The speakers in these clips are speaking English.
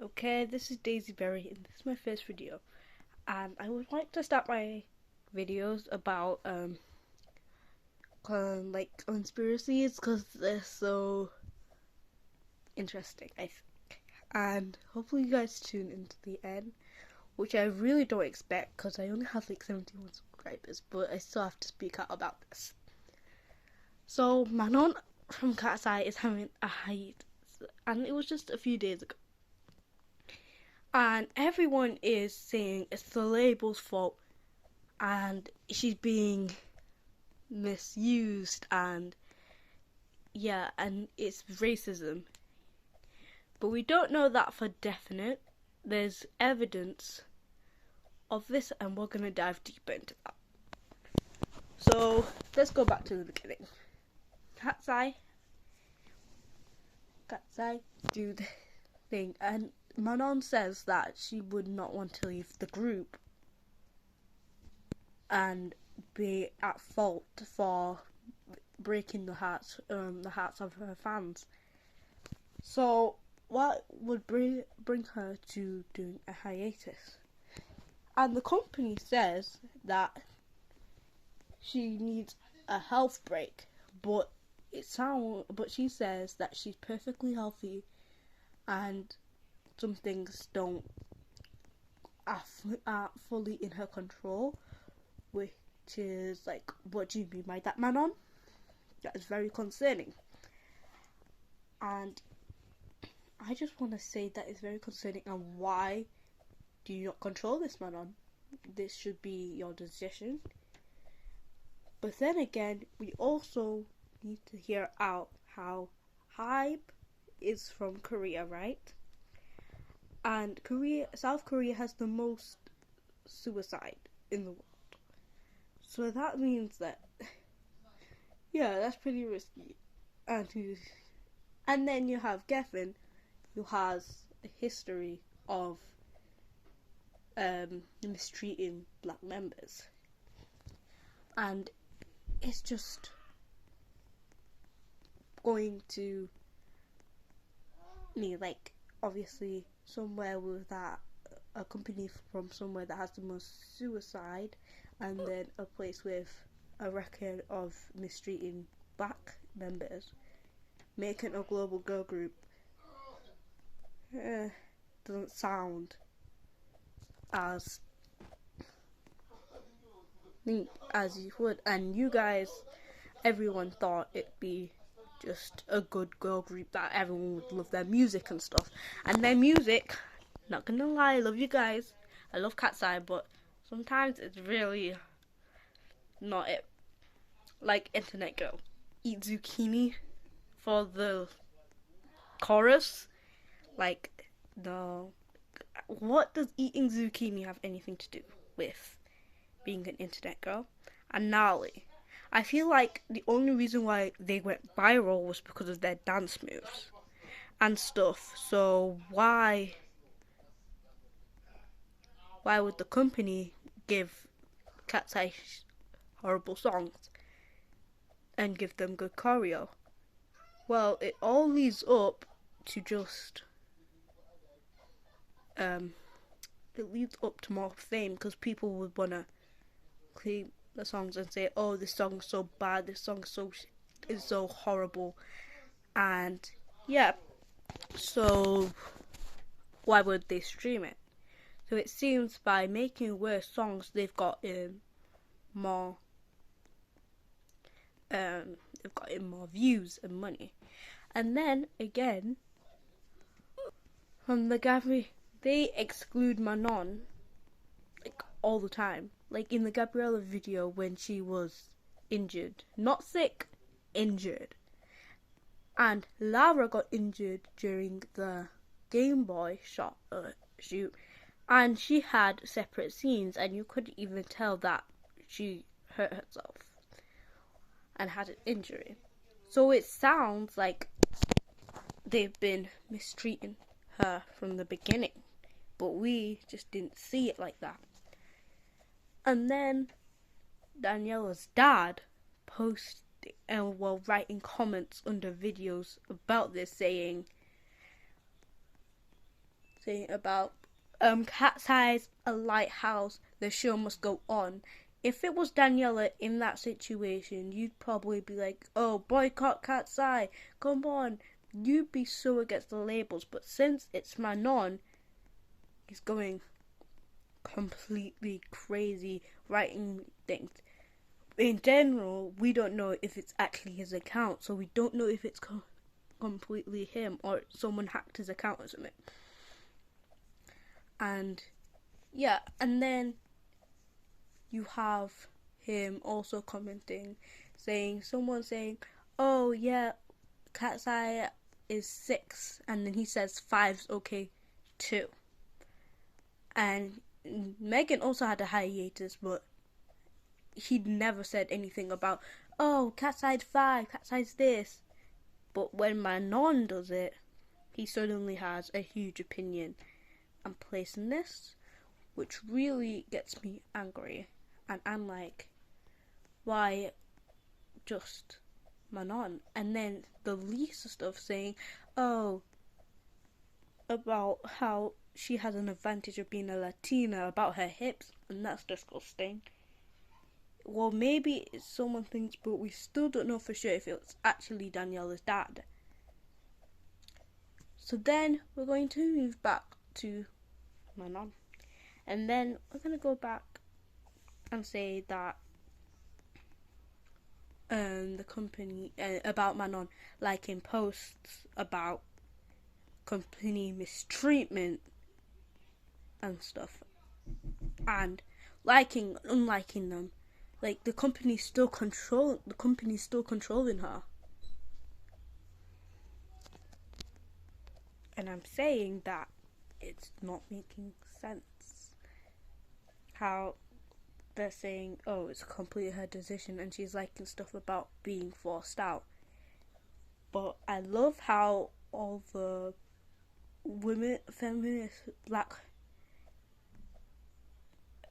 Okay, this is Daisy Berry, and this is my first video. And I would like to start my videos about like conspiracies because they're so interesting, I think. And hopefully you guys tune into the end, which I really don't expect because I only have like 71 subscribers, but I still have to speak out about this. So Manon from Katseye is having a hiatus, and it was just a few days ago. And everyone is saying it's the label's fault and she's being misused and it's racism. But we don't know that for definite. There's evidence of this and we're going to dive deeper into that. So let's go back to the beginning. Katseye do the thing, and Manon says that she would not want to leave the group and be at fault for breaking the hearts of her fans. So what would bring her to doing a hiatus? And the company says that she needs a health break, but she says that she's perfectly healthy and some things aren't fully in her control, which is like, what do you mean by that, Manon? That is very concerning. And I just want to say that is very concerning, and why do you not control this, Manon? This should be your decision. But then again, we also need to hear out how Hype is from Korea, right? And South Korea has the most suicide in the world. So that means that, yeah, that's pretty risky. And then you have Geffen, who has a history of mistreating black members. And it's just going to me, like, obviously somewhere with that, a company from somewhere that has the most suicide, and then a place with a record of mistreating black members, making a global girl group doesn't sound as neat as you would. And you guys, everyone thought it'd be just a good girl group that everyone would love their music and stuff. And their music, not gonna lie, I love you guys. I love Katseye, but sometimes it's really not it. Like Internet Girl, eat zucchini for the chorus. Like, no. What does eating zucchini have anything to do with being an internet girl? And Nali, I feel like the only reason why they went viral was because of their dance moves and stuff. So why would the company give Katseye horrible songs and give them good choreo? Well, it all leads up to just it leads up to more fame, because people would wanna claim the songs and say, oh, this song is so bad, this song is so horrible. And yeah, so why would they stream it? So it seems by making worse songs, they've got in more views and money. And then again, from the Gabrielle, they exclude Manon like all the time. Like in the Gabriella video when she was injured, not sick, injured. And Lara got injured during the Game Boy shoot, and she had separate scenes, and you couldn't even tell that she hurt herself and had an injury. So it sounds like they've been mistreating her from the beginning, but we just didn't see it like that. And then Daniela's dad writing comments under videos about this, saying saying about Cat's a lighthouse, the show must go on. If it was Daniela in that situation, you'd probably be like, oh, boycott Cat's Eye, come on. You'd be so against the labels, but since it's Manon, he's going completely crazy writing things. In general, we don't know if it's actually his account, so we don't know if it's completely him or someone hacked his account or something. And yeah, and then you have him also commenting, someone saying, oh yeah, Cat's Eye is 6, and then he says 5's okay too. And Megan also had a hiatus, but he'd never said anything about, oh, Cat's Eye's 5, Cat's Eye's this. But when Manon does it, he suddenly has a huge opinion and place in this, which really gets me angry. And I'm like, why just Manon? And then the Lisa stuff saying, oh, about how she has an advantage of being a Latina, about her hips, and that's disgusting. Well, maybe it's someone thinks, but we still don't know for sure if it's actually Daniela's dad. So then we're going to move back to Manon. And then we're going to go back and say that the company, about Manon liking posts about company mistreatment and stuff, and liking and unliking them. Like, the company's still controlling her. And I'm saying that it's not making sense. How they're saying, oh, it's completely her decision, and she's liking stuff about being forced out. But I love how all the women, feminist, black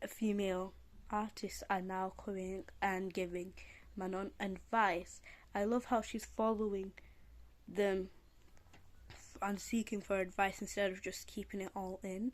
female artists are now coming and giving Manon advice. I love how she's following them and seeking for advice instead of just keeping it all in.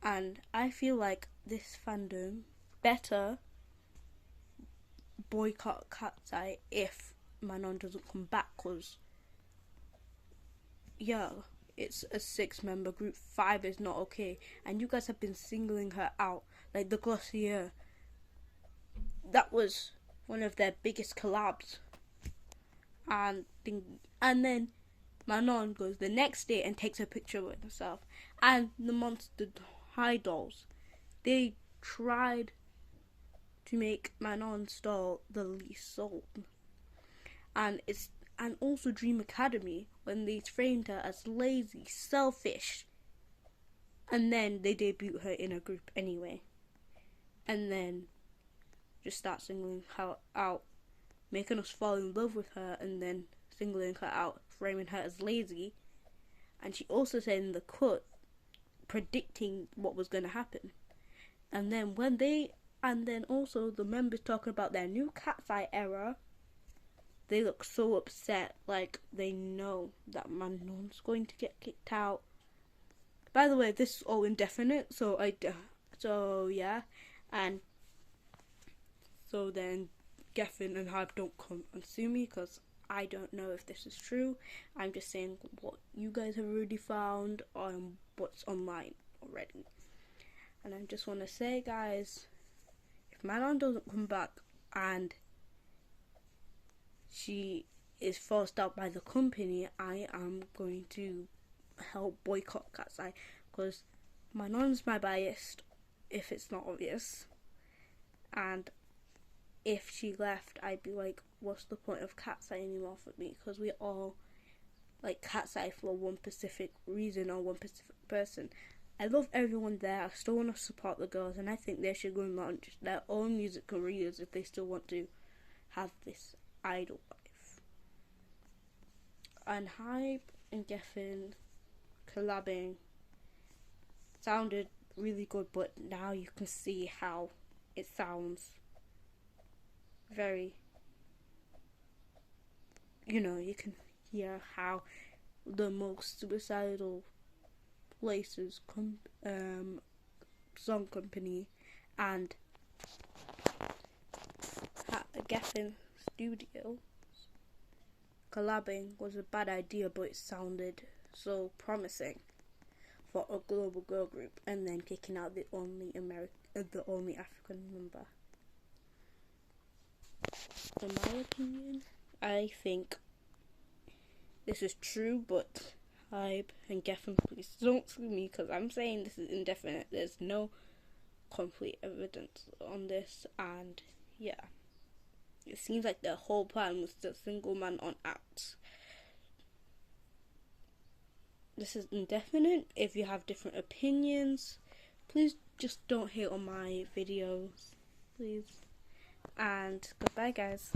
And I feel like this fandom better boycott Cat's Eye if Manon doesn't come back, because yeah, it's a 6-member group, 5 is not okay, and you guys have been singling her out. Like the Glossier, that was one of their biggest collabs, and then Manon goes the next day and takes a picture with herself. And the Monster High dolls, they tried to make Manon's doll the least sold. And also Dream Academy, when they framed her as lazy, selfish, and then they debut her in a group anyway, and then just start singling her out, making us fall in love with her, and then singling her out, framing her as lazy. And she also said in the cut, predicting what was going to happen. And then also the members talking about their new Cat's Eye era, they look so upset, like they know that Manon's going to get kicked out. By the way, this is all indefinite, so yeah, and so then Geffen and Hype don't come and sue me, because I don't know if this is true. I'm just saying what you guys have already found on what's online already. And I just want to say, guys, if Manon doesn't come back and she is forced out by the company, I am going to help boycott Cat's Eye, because Manon's my bias, if it's not obvious. And if she left, I'd be like, what's the point of Cat's Eye anymore for me? Because we all like Cat's Eye for one specific reason or one specific person. I love everyone there. I still want to support the girls, and I think they should go and launch their own music careers if they still want to have this idol life. And Hype and Geffen collabing sounded really good, but now you can see how it sounds very, you can hear how the most suicidal Places song company and Geffen Studio collabing was a bad idea, but it sounded so promising for a global girl group, and then kicking out the only African member. In my opinion, I think this is true, but Hybe and Geffen, please don't sue me because I'm saying this is indefinite. There's no complete evidence on this, and yeah, it seems like the whole plan was to single man on out. This is indefinite. If you have different opinions, please just don't hate on my videos, please. And goodbye, guys.